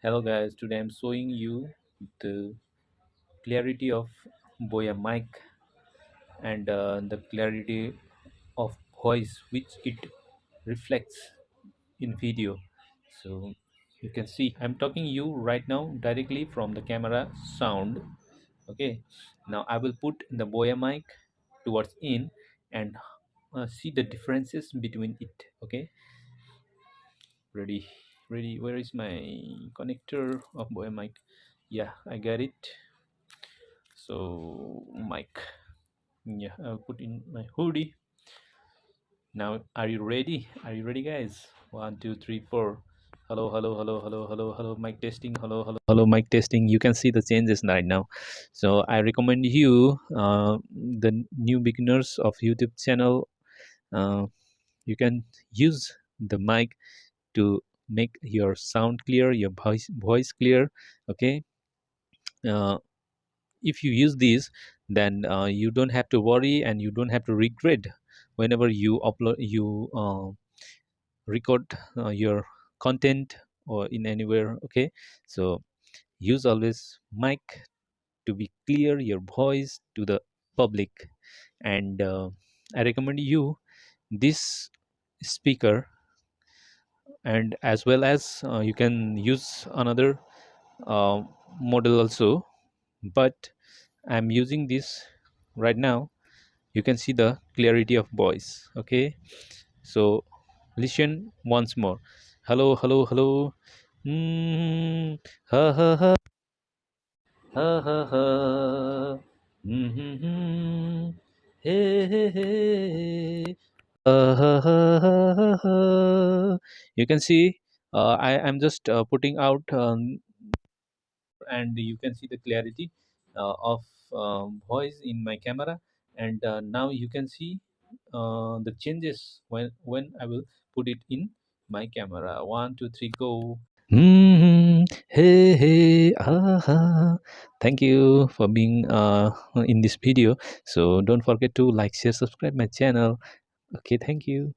Hello guys, today I'm showing you the clarity of Boya mic and the clarity of voice which it reflects in video. So you can see I'm talking you right now directly from the camera sound. Okay, now I will put the Boya mic towards in and see the differences between it. Okay, ready, where is my connector of Boya mic? Yeah, I got it. So mic, yeah, I'll put in my hoodie. Now are you ready? Are you ready, guys? One, two, three, four. Hello, hello, hello, hello, hello, hello, mic testing. Hello, hello, hello, mic testing. You can see the changes right now. So I recommend you, the new beginners of YouTube channel, uh, you can use the mic to make your sound clear, your voice clear. Okay, uh, if you use these, then you don't have to worry and you don't have to regret whenever you upload, you record your content or in anywhere. Okay, so use always mic to be clear your voice to the public. And I recommend you this speaker, and as well as you can use another uh, model also, but I'm using this right now. You can see the clarity of voice. Okay, so listen once more. Hello, hello, hello. Ha ha ha ha ha ha. Mm-hmm. Hey, hey, hey. Ha ha ha ha ha. You can see I'm just putting out, and you can see the clarity of voice in my camera. And now you can see the changes when I will put it in my camera. One, two, three, go. Hey, hey, aha. Thank you for being in this video. So don't forget to like, share, subscribe my channel. Okay, thank you.